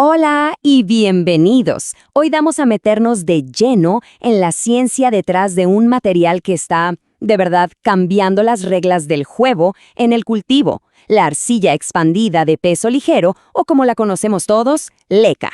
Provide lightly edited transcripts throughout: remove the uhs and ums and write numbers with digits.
Hola y bienvenidos. Hoy vamos a meternos de lleno en la ciencia detrás de un material que está, de verdad, cambiando las reglas del juego en el cultivo, la arcilla expandida de peso ligero o como la conocemos todos, leca.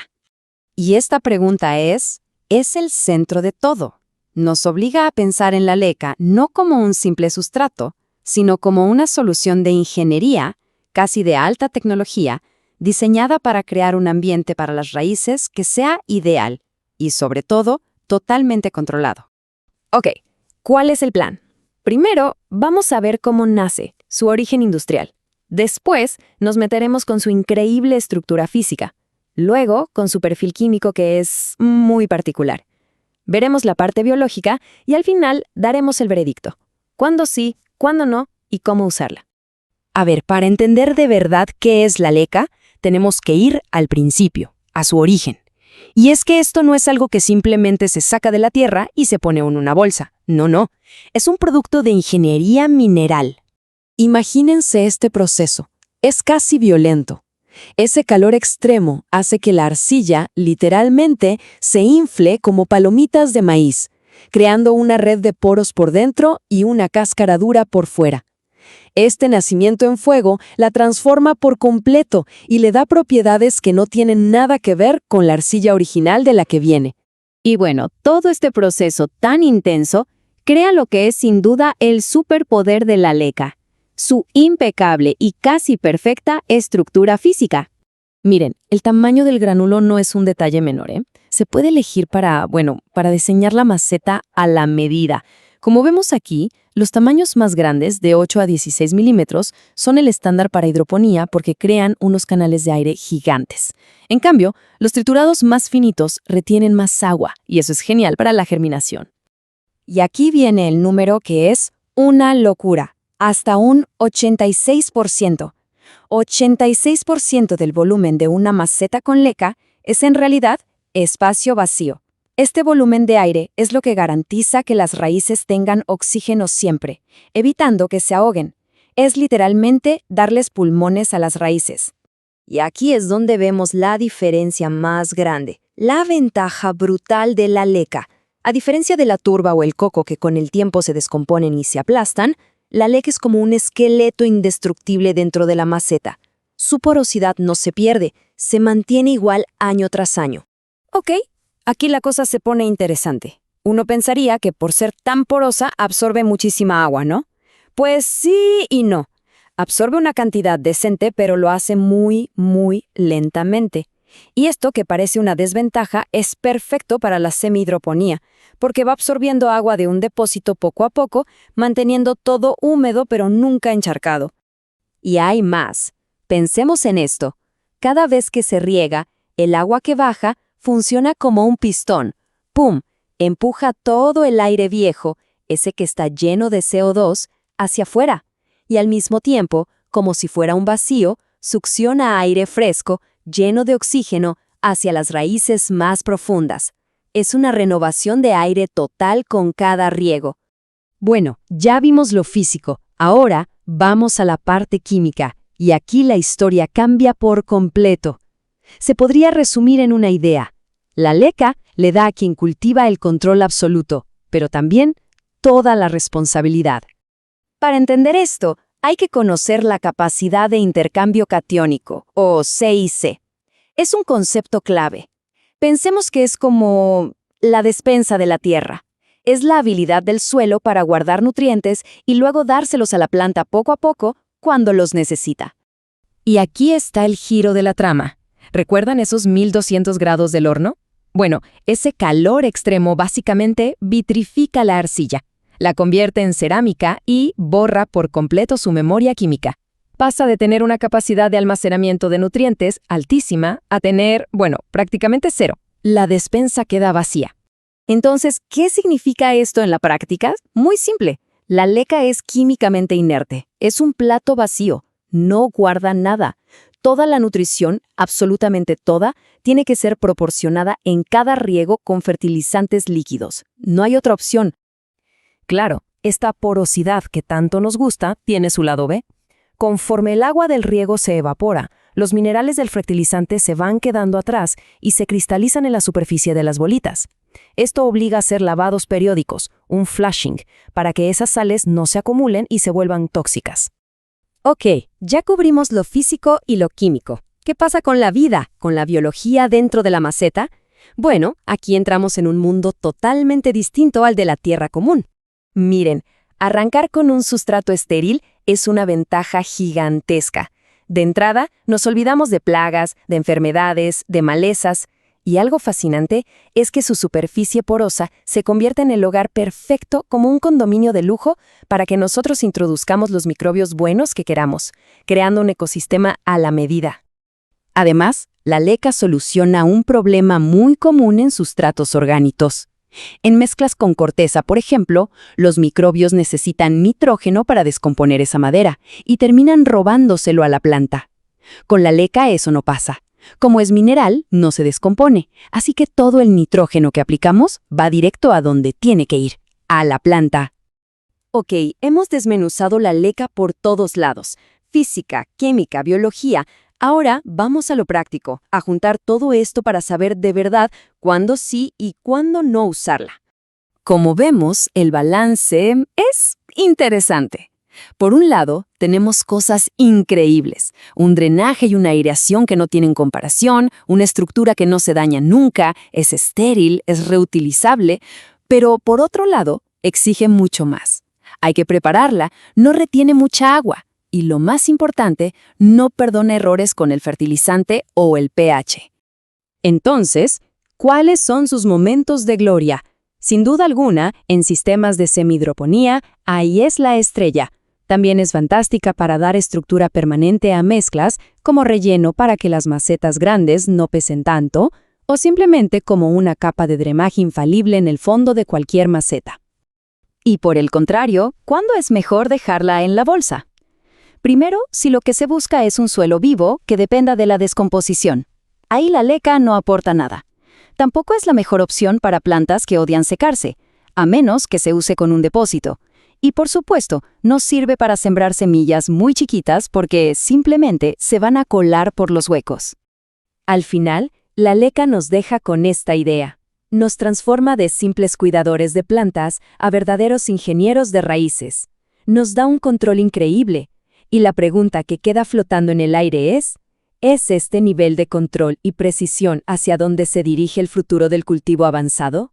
Y esta pregunta es el centro de todo. Nos obliga a pensar en la leca no como un simple sustrato, sino como una solución de ingeniería, casi de alta tecnología, diseñada para crear un ambiente para las raíces que sea ideal y, sobre todo, totalmente controlado. Ok, ¿cuál es el plan? Primero, vamos a ver cómo nace, su origen industrial. Después, nos meteremos con su increíble estructura física. Luego, con su perfil químico que es muy particular. Veremos la parte biológica y al final daremos el veredicto. Cuándo sí, cuándo no y cómo usarla. A ver, para entender de verdad qué es la leca, tenemos que ir al principio, a su origen. Y es que esto no es algo que simplemente se saca de la tierra y se pone en una bolsa. No. Es un producto de ingeniería mineral. Imagínense este proceso. Es casi violento. Ese calor extremo hace que la arcilla, literalmente, se infle como palomitas de maíz, creando una red de poros por dentro y una cáscara dura por fuera. Este nacimiento en fuego la transforma por completo y le da propiedades que no tienen nada que ver con la arcilla original de la que viene. Y bueno, todo este proceso tan intenso crea lo que es sin duda el superpoder de la leca, su impecable y casi perfecta estructura física. Miren, el tamaño del granulo no es un detalle menor, ¿eh? Se puede elegir para diseñar la maceta a la medida. Como vemos aquí, los tamaños más grandes, de 8 a 16 milímetros, son el estándar para hidroponía porque crean unos canales de aire gigantes. En cambio, los triturados más finitos retienen más agua, y eso es genial para la germinación. Y aquí viene el número que es una locura, hasta un 86%. 86% del volumen de una maceta con leca es en realidad espacio vacío. Este volumen de aire es lo que garantiza que las raíces tengan oxígeno siempre, evitando que se ahoguen. Es literalmente darles pulmones a las raíces. Y aquí es donde vemos la diferencia más grande, la ventaja brutal de la leca. A diferencia de la turba o el coco que con el tiempo se descomponen y se aplastan, la leca es como un esqueleto indestructible dentro de la maceta. Su porosidad no se pierde, se mantiene igual año tras año. ¿Ok? Aquí la cosa se pone interesante. Uno pensaría que por ser tan porosa absorbe muchísima agua, ¿no? Pues sí y no. Absorbe una cantidad decente, pero lo hace muy lentamente. Y esto, que parece una desventaja, es perfecto para la semihidroponía, porque va absorbiendo agua de un depósito poco a poco, manteniendo todo húmedo pero nunca encharcado. Y hay más. Pensemos en esto. Cada vez que se riega, el agua que baja funciona como un pistón. ¡Pum! Empuja todo el aire viejo, ese que está lleno de CO2, hacia afuera. Y al mismo tiempo, como si fuera un vacío, succiona aire fresco, lleno de oxígeno, hacia las raíces más profundas. Es una renovación de aire total con cada riego. Bueno, ya vimos lo físico. Ahora vamos a la parte química. Y aquí la historia cambia por completo. Se podría resumir en una idea. La leca le da a quien cultiva el control absoluto, pero también toda la responsabilidad. Para entender esto, hay que conocer la capacidad de intercambio catiónico, o CIC. Es un concepto clave. Pensemos que es como la despensa de la tierra. Es la habilidad del suelo para guardar nutrientes y luego dárselos a la planta poco a poco cuando los necesita. Y aquí está el giro de la trama. ¿Recuerdan esos 1200 grados del horno? Bueno, ese calor extremo básicamente vitrifica la arcilla, la convierte en cerámica y borra por completo su memoria química. Pasa de tener una capacidad de almacenamiento de nutrientes altísima a tener, prácticamente cero. La despensa queda vacía. Entonces, ¿qué significa esto en la práctica? Muy simple. La leca es químicamente inerte. Es un plato vacío. No guarda nada. Toda la nutrición, absolutamente toda, tiene que ser proporcionada en cada riego con fertilizantes líquidos. No hay otra opción. Claro, esta porosidad que tanto nos gusta tiene su lado B. Conforme el agua del riego se evapora, Los minerales del fertilizante se van quedando atrás y se cristalizan en la superficie de las bolitas. Esto obliga a hacer lavados periódicos, un flushing, para que esas sales no se acumulen y se vuelvan tóxicas. Ok, ya cubrimos lo físico y lo químico. ¿Qué pasa con la vida, con la biología dentro de la maceta? Bueno, aquí entramos en un mundo totalmente distinto al de la tierra común. Miren, arrancar con un sustrato estéril es una ventaja gigantesca. De entrada, nos olvidamos de plagas, de enfermedades, de malezas, y algo fascinante es que su superficie porosa se convierte en el hogar perfecto como un condominio de lujo para que nosotros introduzcamos los microbios buenos que queramos, creando un ecosistema a la medida. Además, la leca soluciona un problema muy común en sustratos orgánicos. En mezclas con corteza, por ejemplo, los microbios necesitan nitrógeno para descomponer esa madera y terminan robándoselo a la planta. Con la leca eso no pasa. Como es mineral, no se descompone, así que todo el nitrógeno que aplicamos va directo a donde tiene que ir, a la planta. Ok, hemos desmenuzado la leca por todos lados. Física, química, biología. Ahora vamos a lo práctico, a juntar todo esto para saber de verdad cuándo sí y cuándo no usarla. Como vemos, el balance es interesante. Por un lado, tenemos cosas increíbles, un drenaje y una aireación que no tienen comparación, una estructura que no se daña nunca, es estéril, es reutilizable, pero por otro lado, exige mucho más. Hay que prepararla, no retiene mucha agua y lo más importante, no perdona errores con el fertilizante o el pH. Entonces, ¿cuáles son sus momentos de gloria? Sin duda alguna, en sistemas de semihidroponía, ahí es la estrella. También es fantástica para dar estructura permanente a mezclas, como relleno para que las macetas grandes no pesen tanto, o simplemente como una capa de drenaje infalible en el fondo de cualquier maceta. Y por el contrario, ¿cuándo es mejor dejarla en la bolsa? Primero, si lo que se busca es un suelo vivo que dependa de la descomposición. Ahí la leca no aporta nada. Tampoco es la mejor opción para plantas que odian secarse, a menos que se use con un depósito. Y por supuesto, no sirve para sembrar semillas muy chiquitas porque simplemente se van a colar por los huecos. Al final, la leca nos deja con esta idea. Nos transforma de simples cuidadores de plantas a verdaderos ingenieros de raíces. Nos da un control increíble. Y la pregunta que queda flotando en el aire ¿es este nivel de control y precisión hacia dónde se dirige el futuro del cultivo avanzado?